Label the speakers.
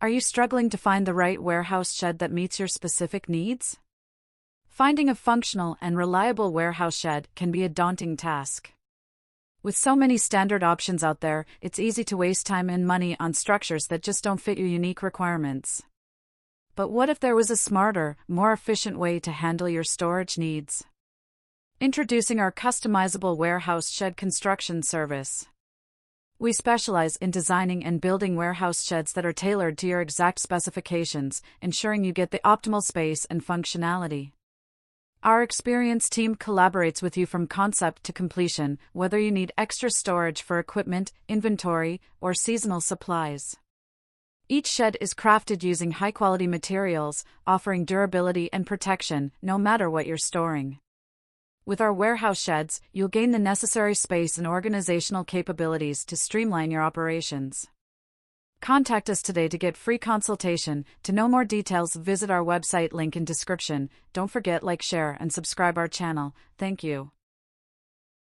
Speaker 1: Are you struggling to find the right warehouse shed that meets your specific needs? Finding a functional and reliable warehouse shed can be a daunting task. With so many standard options out there, it's easy to waste time and money on structures that just don't fit your unique requirements. But what if there was a smarter, more efficient way to handle your storage needs? Introducing our customizable warehouse shed construction service. We specialize in designing and building warehouse sheds that are tailored to your exact specifications, ensuring you get the optimal space and functionality. Our experienced team collaborates with you from concept to completion, whether you need extra storage for equipment, inventory, or seasonal supplies. Each shed is crafted using high-quality materials, offering durability and protection, no matter what you're storing. With our warehouse sheds, you'll gain the necessary space and organizational capabilities to streamline your operations. Contact us today to get free consultation. To know more details, visit our website, link in description. Don't forget, like, share, and subscribe our channel. Thank you.